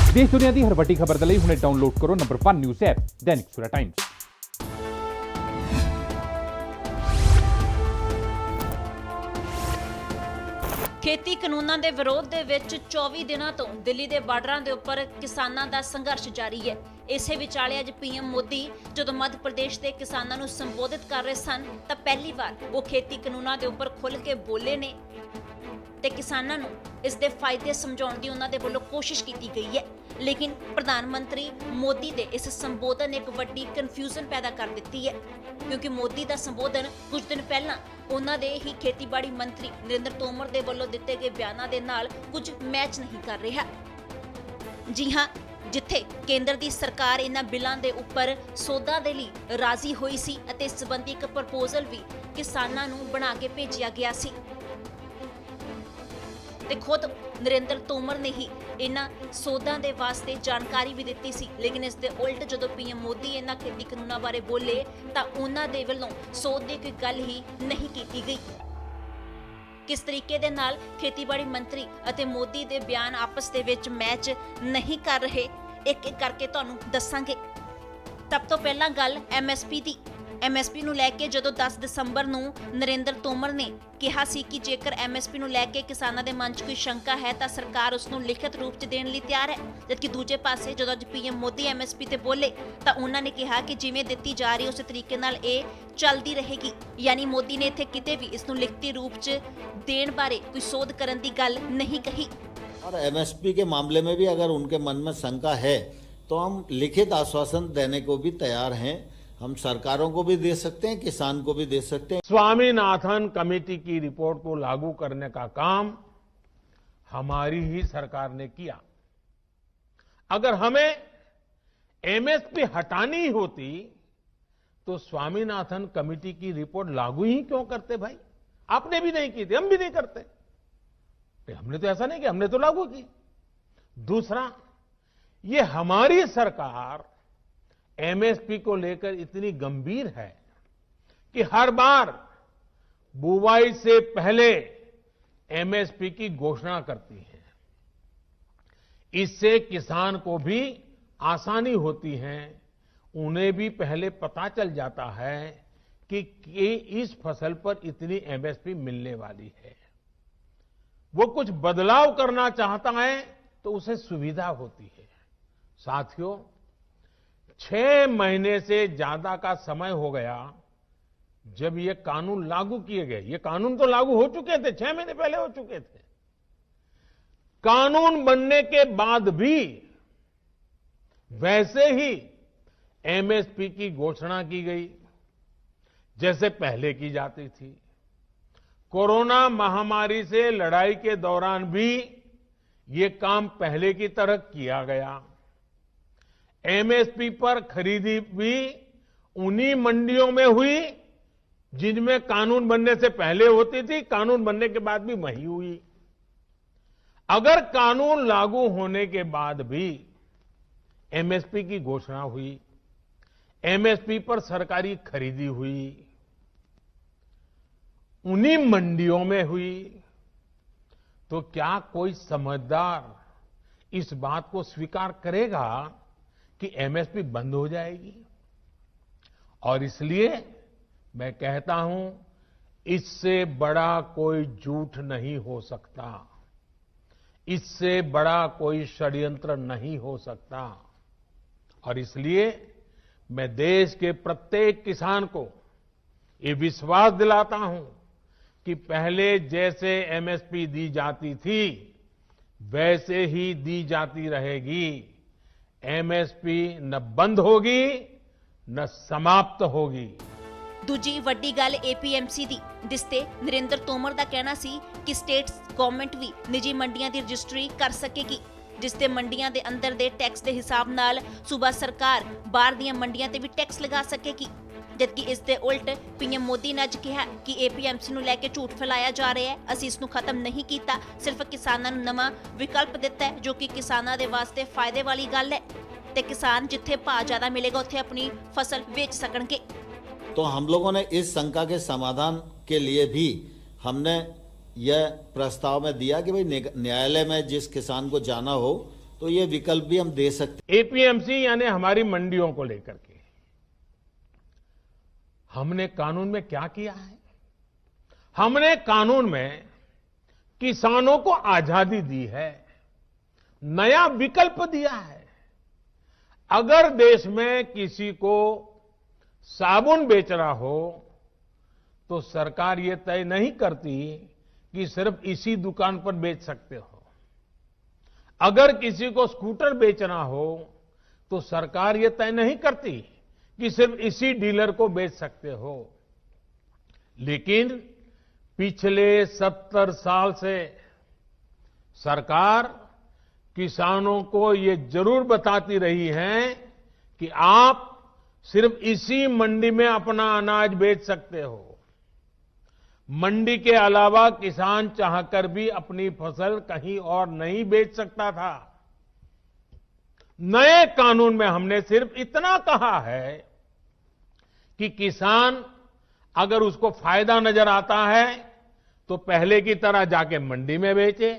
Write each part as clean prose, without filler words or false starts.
देश दुनिया की हर वड्डी खबर के लिए हुणे डाउनलोड करो number 1 news app Dainik Savera times. खेती ਕਾਨੂੰਨਾਂ ਦੇ ਵਿਰੋਧ ਦੇ ਵਿੱਚ 24 ਦਿਨਾਂ ਤੋਂ ਦਿੱਲੀ ਦੇ ਬਾਰਡਰਾਂ ਦੇ ਉੱਪਰ ਕਿਸਾਨਾਂ ਦਾ ਸੰਘਰਸ਼ ਜਾਰੀ ਹੈ। ਇਸੇ ਵਿਚਾਲੇ ਅੱਜ ਪੀਐਮ ਮੋਦੀ ਜਦੋਂ ਮੱਧ ਪ੍ਰਦੇਸ਼ ਦੇ ਕਿਸਾਨਾਂ ਨੂੰ ਸੰਬੋਧਿਤ ਕਰ ਰਹੇ ਸਨ ਤਾਂ ਪਹਿਲੀ ਵਾਰ ਉਹ ਖੇਤੀ ਕਾਨੂੰਨਾਂ ਦੇ ਉੱਪਰ ਖੁੱਲ੍ਹ ਕੇ ਬੋਲੇ ਨੇ ਤੇ ਕਿਸਾਨਾਂ ਨੂੰ ਇਸ ਦੇ ਫਾਇਦੇ ਸਮਝਾਉਣ ਦੀ ਉਹਨਾਂ ਦੇ ਵੱਲੋਂ ਕੋਸ਼ਿਸ਼ ਕੀਤੀ ਗਈ ਹੈ। ਲੇਕਿਨ ਪ੍ਰਧਾਨ ਮੰਤਰੀ ਮੋਦੀ ਦੇ ਇਸ ਸੰਬੋਧਨ ਨੇ ਇੱਕ ਵੱਡੀ ਕਨਫਿਊਜ਼ਨ ਪੈਦਾ ਕਰ ਦਿੱਤੀ ਹੈ ਕਿਉਂਕਿ ਮੋਦੀ ਦਾ ਸੰਬੋਧਨ ਕੁਝ ਦਿਨ ਪਹਿਲਾਂ ਉਹਨਾਂ ਦੇ ਹੀ ਖੇਤੀਬਾੜੀ ਮੰਤਰੀ ਨਰਿੰਦਰ ਤੋਮਰ ਦੇ ਵੱਲੋਂ ਦਿੱਤੇ ਗਏ ਬਿਆਨਾਂ ਦੇ ਨਾਲ ਕੁਝ ਮੈਚ ਨਹੀਂ ਕਰ ਰਿਹਾ। ਜੀ ਹਾਂ, ਜਿੱਥੇ ਕੇਂਦਰ ਦੀ ਸਰਕਾਰ ਇਹਨਾਂ ਬਿੱਲਾਂ ਦੇ ਉੱਪਰ ਸੋਧਾਂ ਦੇ ਲਈ ਰਾਜ਼ੀ ਹੋਈ ਸੀ ਅਤੇ ਇਸ ਸੰਬੰਧੀ ਇੱਕ ਪ੍ਰਪੋਜ਼ਲ ਵੀ ਕਿਸਾਨਾਂ ਨੂੰ ਬਣਾ ਕੇ ਭੇਜਿਆ ਗਿਆ ਸੀ ਤੇ ਖੁਦ ਨਰਿੰਦਰ ਤੋਮਰ ਨੇ ਹੀ ਇਹਨਾਂ ਸੋਧਾਂ ਦੇ ਵਾਸਤੇ ਜਾਣਕਾਰੀ ਵੀ ਦਿੱਤੀ ਸੀ। ਲੇਕਿਨ ਇਸ ਦੇ ਉਲਟ ਜਦੋਂ ਪੀਐਮ ਮੋਦੀ ਇਹਨਾਂ ਖੇਤੀ ਕਾਨੂੰਨਾਂ ਬਾਰੇ ਬੋਲੇ ਤਾਂ ਉਹਨਾਂ ਦੇ ਵੱਲੋਂ ਸੋਧ ਦੀ ਕੋਈ ਗੱਲ ਹੀ ਨਹੀਂ ਕੀਤੀ ਗਈ। ਕਿਸ ਤਰੀਕੇ ਦੇ ਨਾਲ ਖੇਤੀਬਾੜੀ ਮੰਤਰੀ ਅਤੇ ਮੋਦੀ ਦੇ ਬਿਆਨ ਆਪਸ ਦੇ ਵਿੱਚ ਮੈਚ ਨਹੀਂ ਕਰ ਰਹੇ, ਇੱਕ ਇੱਕ ਕਰਕੇ ਤੁਹਾਨੂੰ ਦੱਸਾਂਗੇ। ਸਭ ਤੋਂ ਪਹਿਲਾਂ ਗੱਲ ਐਮਐਸਪੀ ਦੀ। ਐਮਐਸਪੀ ਨੂੰ ਲੈ ਕੇ ਜਦੋਂ 10 ਦਸੰਬਰ ਨੂੰ ਨਰਿੰਦਰ ਤੋਮਰ ਨੇ ਕਿਹਾ ਸੀ ਕਿ ਜੇਕਰ ਐਮਐਸਪੀ ਨੂੰ ਲੈ ਕੇ ਕਿਸਾਨਾਂ ਦੇ ਮਨ 'ਚ ਕੋਈ ਸ਼ੰਕਾ ਹੈ ਤਾਂ ਸਰਕਾਰ ਉਸ ਨੂੰ ਲਿਖਤ ਰੂਪ 'ਚ ਦੇਣ ਲਈ ਤਿਆਰ ਹੈ। ਜਦਕਿ ਦੂਜੇ ਪਾਸੇ ਜਦੋਂ ਅੱਜ ਪੀਐਮ ਮੋਦੀ ਐਮਐਸਪੀ ਤੇ ਬੋਲੇ ਤਾਂ ਉਹਨਾਂ ਨੇ ਕਿਹਾ ਕਿ ਜਿਵੇਂ ਦਿੱਤੀ ਜਾ ਰਹੀ ਉਸੇ ਤਰੀਕੇ ਨਾਲ ਇਹ ਚੱਲਦੀ ਰਹੇਗੀ। ਯਾਨੀ ਮੋਦੀ ਨੇ ਇੱਥੇ ਕਿਤੇ ਵੀ ਇਸ ਨੂੰ ਲਿਖਤੀ ਰੂਪ 'ਚ ਦੇਣ ਬਾਰੇ ਕੋਈ ਸੋਧ ਕਰਨ ਦੀ ਗੱਲ नहीं कही। और एमएसपी के मामले में भी अगर उनके मन में शंका है तो हम लिखित आश्वासन देने को भी तैयार हैं। हम सरकारों को भी दे सकते हैं, किसान को भी दे सकते हैं। स्वामीनाथन कमेटी की रिपोर्ट को लागू करने का काम हमारी ही सरकार ने किया। अगर हमें एमएसपी हटानी होती तो स्वामीनाथन कमेटी की रिपोर्ट लागू ही क्यों करते भाई? आपने भी नहीं की थी, हम भी नहीं करते। हमने तो ऐसा नहीं किया, हमने तो लागू की। दूसरा, ये हमारी सरकार एमएसपी को लेकर इतनी गंभीर है कि हर बार बुवाई से पहले एमएसपी की घोषणा करती है। इससे किसान को भी आसानी होती है, उन्हें भी पहले पता चल जाता है कि इस फसल पर इतनी एमएसपी मिलने वाली है। वो कुछ बदलाव करना चाहता है तो उसे सुविधा होती है। साथियों, 6 महीने से ज्यादा का समय हो गया जब ये कानून लागू किए गए। ये कानून तो लागू हो चुके थे, 6 महीने पहले हो चुके थे। कानून बनने के बाद भी वैसे ही एमएसपी की घोषणा की गई जैसे पहले की जाती थी। कोरोना महामारी से लड़ाई के दौरान भी ये काम पहले की तरह किया गया। एमएसपी पर खरीदी भी उन्हीं मंडियों में हुई जिनमें कानून बनने से पहले होती थी, कानून बनने के बाद भी वही हुई। अगर कानून लागू होने के बाद भी एमएसपी की घोषणा हुई, एमएसपी पर सरकारी खरीदी हुई, उन्हीं मंडियों में हुई, तो क्या कोई समझदार इस बात को स्वीकार करेगा कि एमएसपी बंद हो जाएगी? और इसलिए मैं कहता हूं, इससे बड़ा कोई झूठ नहीं हो सकता, इससे बड़ा कोई षड्यंत्र नहीं हो सकता। और इसलिए मैं देश के प्रत्येक किसान को ये विश्वास दिलाता हूं कि पहले जैसे एमएसपी दी जाती थी वैसे ही दी जाती रहेगी। एमएसपी न बंद होगी न समाप्त होगी। ਦੂਜੀ ਵੱਡੀ ਗੱਲ ਏਪੀਐਮਸੀ ਦੀ, ਜਿਸ ਤੇ ਨਰਿੰਦਰ ਤੋਮਰ ਦਾ ਕਹਿਣਾ ਸੀ ਕਿ ਸਟੇਟ ਗਵਰਨਮੈਂਟ ਵੀ ਨਿੱਜੀ ਮੰਡੀਆਂ ਦੀ ਰਜਿਸਟਰੀ ਕਰ ਸਕੇਗੀ, ਜਿਸ ਤੇ ਮੰਡੀਆਂ ਦੇ ਅੰਦਰ ਦੇ ਟੈਕਸ ਦੇ ਹਿਸਾਬ ਨਾਲ ਸੂਬਾ ਸਰਕਾਰ ਬਾਹਰ ਦੀਆਂ ਮੰਡੀਆਂ ਤੇ ਵੀ ਟੈਕਸ ਲਗਾ ਸਕੇਗੀ। जबकि इस दे उल्ट पीएम मोदी ने अज कहा कि एपीएमसी ਨੂੰ ਲੈ ਕੇ ਝੂਠ ਫੈਲਾਇਆ ਜਾ ਰਿਹਾ ਹੈ। ਅਸੀਂ ਇਸ ਨੂੰ ਖਤਮ ਨਹੀਂ ਕੀਤਾ, ਸਿਰਫ ਕਿਸਾਨਾਂ ਨੂੰ ਨਵਾਂ ਵਿਕਲਪ ਦਿੱਤਾ ਹੈ ਜੋ ਕਿ ਕਿਸਾਨਾਂ ਦੇ ਵਾਸਤੇ ਫਾਇਦੇ ਵਾਲੀ ਗੱਲ ਹੈ ਤੇ ਕਿਸਾਨ ਜਿੱਥੇ ਭਾਅ ਜ਼ਿਆਦਾ ਮਿਲੇਗਾ ਉੱਥੇ ਆਪਣੀ ਫਸਲ ਵੇਚ ਸਕਣਗੇ। तो हम लोगों ने इस शंका के समाधान के लिए भी हमने यह प्रस्ताव में दिया कि भाई न्यायालय में जिस किसान को जाना हो तो ये विकल्प भी हम दे सकते हैं। एपीएमसी यानी हमारी मंडियों को लेकर के हमने कानून में क्या किया है? हमने कानून में किसानों को आजादी दी है, नया विकल्प दिया है। अगर देश में किसी को साबुन बेचना हो तो सरकार ये तय नहीं करती कि सिर्फ इसी दुकान पर बेच सकते हो। अगर किसी को स्कूटर बेचना हो तो सरकार ये तय नहीं करती कि सिर्फ इसी डीलर को बेच सकते हो। लेकिन पिछले 70 साल से सरकार किसानों को ये जरूर बताती रही है कि आप सिर्फ इसी मंडी में अपना अनाज बेच सकते हो। मंडी के अलावा किसान चाहकर भी अपनी फसल कहीं और नहीं बेच सकता था। नए कानून में हमने सिर्फ इतना कहा है कि किसान अगर उसको फायदा नजर आता है तो पहले की तरह जाके मंडी में बेचे,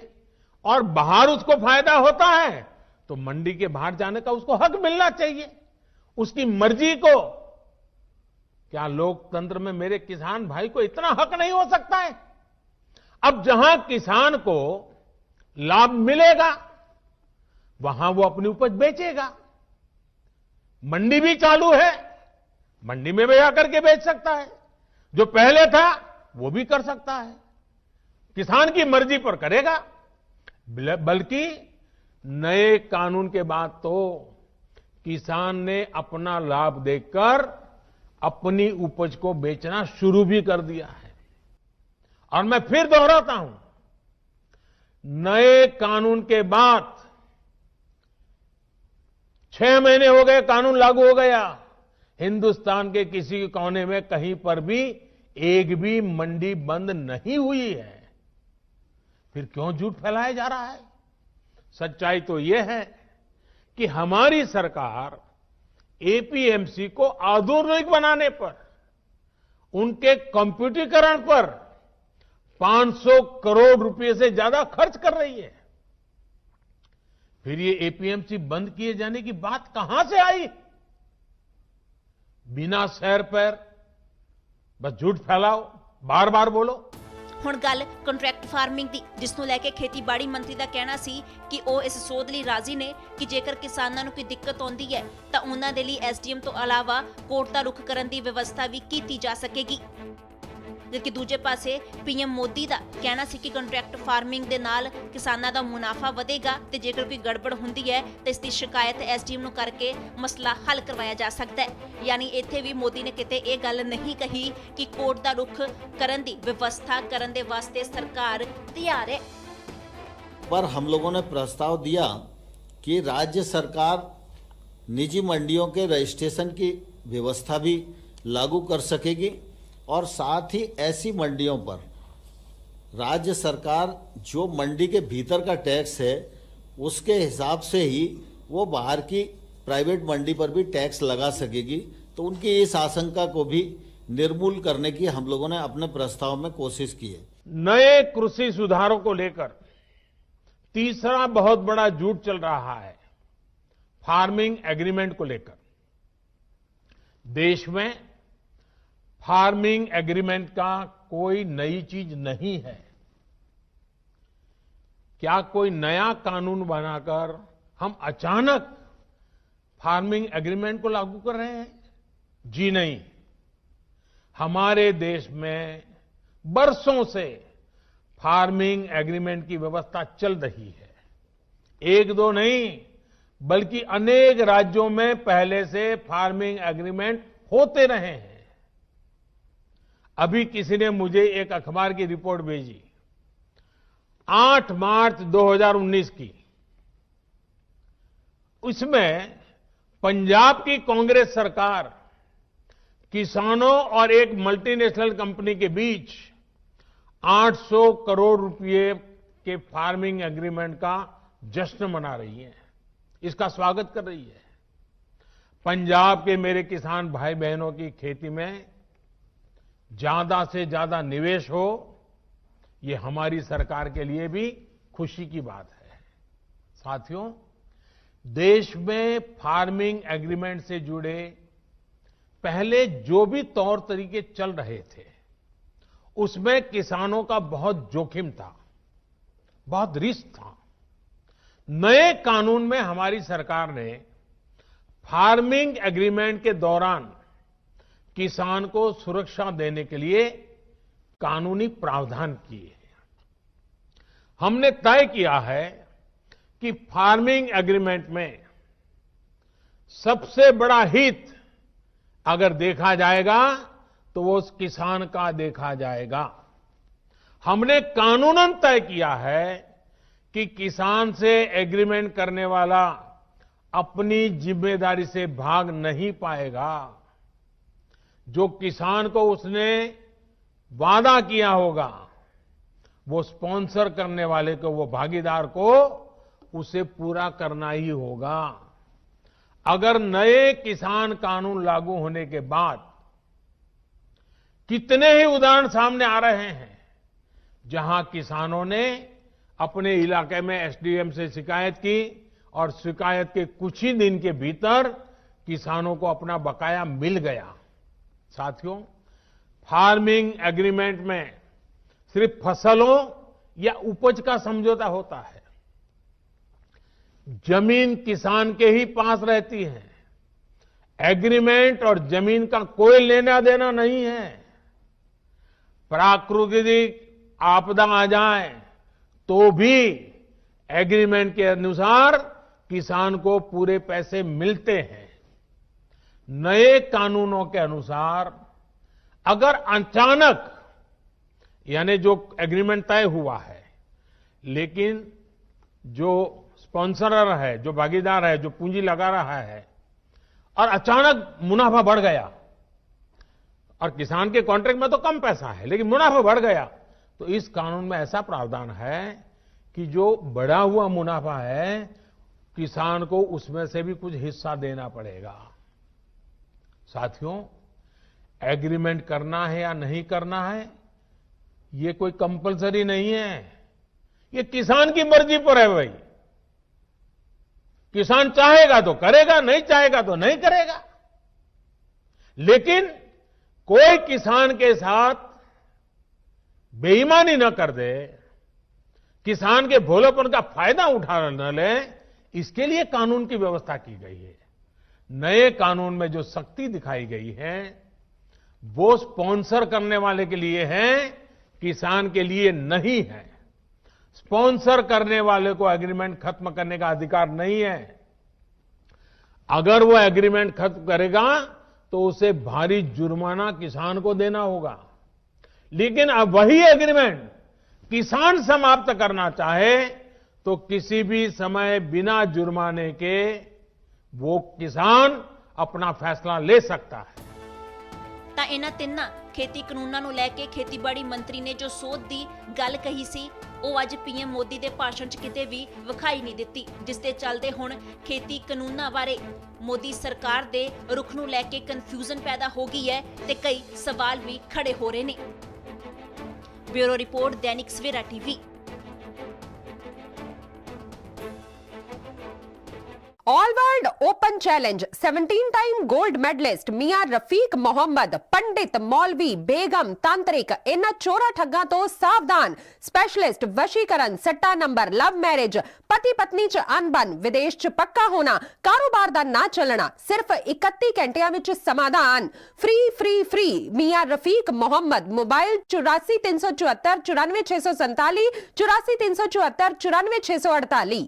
और बाहर उसको फायदा होता है तो मंडी के बाहर जाने का उसको हक मिलना चाहिए, उसकी मर्जी को। क्या लोकतंत्र में मेरे किसान भाई को इतना हक नहीं हो सकता है? अब जहां किसान को लाभ मिलेगा वहां वो अपनी उपज बेचेगा। मंडी भी चालू है, मंडी में भी आकर के बेच सकता है। जो पहले था वो भी कर सकता है, किसान की मर्जी पर करेगा। बल्कि नए कानून के बाद तो किसान ने अपना लाभ देखकर अपनी उपज को बेचना शुरू भी कर दिया है। और मैं फिर दोहराता हूं, नए कानून के बाद 6 महीने हो गए, कानून लागू हो गया, हिंदुस्तान के किसी कोने में कहीं पर भी एक भी मंडी बंद नहीं हुई है। फिर क्यों झूठ फैलाया जा रहा है? सच्चाई तो यह है कि हमारी सरकार एपीएमसी को आधुनिक बनाने पर, उनके कंप्यूटरीकरण पर 500 करोड़ रुपए से ज्यादा खर्च कर रही है। फिर ये एपीएमसी बंद किए जाने की बात कहां से आई? बिना सैर पैर बस झूठ फैलाओ, बार बार बोलो। ਹੁਣ ਗੱਲ ਕੰਟਰੈਕਟ ਫਾਰਮਿੰਗ ਦੀ, ਜਿਸ ਨੂੰ ਲੈ ਕੇ ਖੇਤੀਬਾੜੀ ਮੰਤਰੀ ਦਾ ਕਹਿਣਾ ਸੀ ਕਿ ਉਹ ਇਸ ਸੋਧ ਲਈ ਰਾਜ਼ੀ ਨੇ ਕਿ ਜੇਕਰ ਕਿਸਾਨਾਂ ਨੂੰ ਕੋਈ ਦਿੱਕਤ ਆਉਂਦੀ ਹੈ ਤਾਂ ਉਹਨਾਂ ਦੇ ਲਈ ਐਸਡੀਐਮ ਤੋਂ ਇਲਾਵਾ ਕੋਰਟ ਦਾ ਰੁਖ ਕਰਨ ਦੀ ਵਿਵਸਥਾ ਵੀ ਕੀਤੀ ਜਾ ਸਕੇਗੀ। जबकि दूजे पासे पीएम मोदी का कहना सी कि कंट्रैक्ट फार्मिंग दे नाल किसानां दा मुनाफा वधेगा ते जेकर कोई गड़बड़ हुंदी है तो इसकी शिकायत एसडीएम नूं करके मसला हल करवाया जा सकता है। यानी इत्थे भी मोदी ने किते ये गल नहीं कही कि कोर्ट दा रुख करन दी व्यवस्था करन दे वास्ते सरकार तैयार है। पर हम लोगों ने प्रस्ताव दिया कि राज्य सरकार निजी मंडियों के रजिस्ट्रेशन की व्यवस्था भी लागू कर सकेगी और साथ ही ऐसी मंडियों पर राज्य सरकार जो मंडी के भीतर का टैक्स है उसके हिसाब से ही वो बाहर की प्राइवेट मंडी पर भी टैक्स लगा सकेगी। तो उनकी इस आशंका को भी निर्मूल करने की हम लोगों ने अपने प्रस्ताव में कोशिश की है। नए कृषि सुधारों को लेकर तीसरा बहुत बड़ा झूठ चल रहा है, फार्मिंग एग्रीमेंट को लेकर। देश में फार्मिंग एग्रीमेंट का कोई नई चीज नहीं है। क्या कोई नया कानून बनाकर हम अचानक फार्मिंग एग्रीमेंट को लागू कर रहे हैं? जी नहीं। हमारे देश में बरसों से फार्मिंग एग्रीमेंट की व्यवस्था चल रही है। एक दो नहीं बल्कि अनेक राज्यों में पहले से फार्मिंग एग्रीमेंट होते रहे हैं। अभी किसी ने मुझे एक अखबार की रिपोर्ट भेजी 8 मार्च 2019 की। उसमें पंजाब की कांग्रेस सरकार किसानों और एक मल्टीनेशनल कंपनी के बीच 800 करोड़ रुपए के फार्मिंग एग्रीमेंट का जश्न मना रही है, इसका स्वागत कर रही है। पंजाब के मेरे किसान भाई बहनों की खेती में ज्यादा से ज्यादा निवेश हो, ये हमारी सरकार के लिए भी खुशी की बात है। साथियों, देश में फार्मिंग एग्रीमेंट से जुड़े पहले जो भी तौर तरीके चल रहे थे, उसमें किसानों का बहुत जोखिम था, बहुत रिस्क था। नए कानून में हमारी सरकार ने फार्मिंग एग्रीमेंट के दौरान किसान को सुरक्षा देने के लिए कानूनी प्रावधान किए हैं। हमने तय किया है कि फार्मिंग एग्रीमेंट में सबसे बड़ा हित अगर देखा जाएगा तो वो उस किसान का देखा जाएगा। हमने कानूनन तय किया है कि किसान से एग्रीमेंट करने वाला अपनी जिम्मेदारी से भाग नहीं पाएगा। जो किसान को उसने वादा किया होगा, वो स्पॉन्सर करने वाले को, वो भागीदार को उसे पूरा करना ही होगा। अगर नए किसान कानून लागू होने के बाद कितने ही उदाहरण सामने आ रहे हैं जहां किसानों ने अपने इलाके में एसडीएम से शिकायत की और शिकायत के कुछ ही दिन के भीतर किसानों को अपना बकाया मिल गया। साथियों, फार्मिंग एग्रीमेंट में सिर्फ फसलों या उपज का समझौता होता है। जमीन किसान के ही पास रहती है। एग्रीमेंट और जमीन का कोई लेना देना नहीं है। प्राकृतिक आपदा आ जाए तो भी एग्रीमेंट के अनुसार किसान को पूरे पैसे मिलते हैं। नए कानूनों के अनुसार अगर अचानक, यानी जो एग्रीमेंट तय हुआ है, लेकिन जो स्पॉन्सरर है, जो भागीदार है, जो पूंजी लगा रहा है, और अचानक मुनाफा बढ़ गया, और किसान के कॉन्ट्रैक्ट में तो कम पैसा है लेकिन मुनाफा बढ़ गया, तो इस कानून में ऐसा प्रावधान है कि जो बढ़ा हुआ मुनाफा है, किसान को उसमें से भी कुछ हिस्सा देना पड़ेगा। साथियों, एग्रीमेंट करना है या नहीं करना है, ये कोई कंपलसरी नहीं है। ये किसान की मर्जी पर है भाई। किसान चाहेगा तो करेगा, नहीं चाहेगा तो नहीं करेगा। लेकिन कोई किसान के साथ बेईमानी न कर दे, किसान के भोलेपन का फायदा उठा न ले, इसके लिए कानून की व्यवस्था की गई है। नए कानून में जो सख्ती दिखाई गई है वो स्पॉन्सर करने वाले के लिए है, किसान के लिए नहीं है। स्पॉन्सर करने वाले को एग्रीमेंट खत्म करने का अधिकार नहीं है। अगर वो एग्रीमेंट खत्म करेगा तो उसे भारी जुर्माना किसान को देना होगा। लेकिन अब वही एग्रीमेंट किसान समाप्त करना चाहे तो किसी भी समय बिना जुर्माने के वो किसान अपना फैसला ले सकता है। ਤਾਂ ਇਹਨਾਂ ਤਿੰਨਾਂ ਖੇਤੀ ਕਾਨੂੰਨਾਂ ਨੂੰ ਲੈ ਕੇ ਖੇਤੀਬਾੜੀ ਮੰਤਰੀ ਨੇ ਜੋ ਸੋਧ ਦੀ ਗੱਲ ਕਹੀ ਸੀ ਉਹ ਅੱਜ ਪੀਐਮ ਮੋਦੀ ਦੇ ਭਾਸ਼ਣ 'ਚ ਕਿਤੇ ਵੀ ਵਿਖਾਈ ਨਹੀਂ ਦਿੱਤੀ, ਜਿਸ ਦੇ ਚੱਲਦੇ ਹੁਣ ਖੇਤੀ ਕਾਨੂੰਨਾਂ ਬਾਰੇ ਮੋਦੀ ਸਰਕਾਰ ਦੇ ਰੁਖ ਨੂੰ ਲੈ ਕੇ ਕਨਫਿਊਜ਼ਨ ਪੈਦਾ ਹੋ ਗਈ ਹੈ ਤੇ ਕਈ ਸਵਾਲ ਵੀ ਖੜੇ ਹੋ ਰਹੇ ਨੇ। Bureau report Dainik Savera TV. All world open challenge 17-टाइम गोल्ड मेडलिस्ट मियां रफीक मोहम्मद, पंडित, मौलवी, बेगम, तांत्रिक, इन्हां चोरा ठग्गां तो सावधान। स्पेशलिस्ट वशीकरण, सट्टा नंबर, लव मैरिज, पति पत्नी च अनबन, विदेश च पक्का होना, कारोबार दा ना चलना, सिर्फ 31 घंटियां विच समाधान। फ्री फ्री फ्री मियां रफीक मोहम्मद। मोबाइल 84 374 94 647, 84 374 94 648।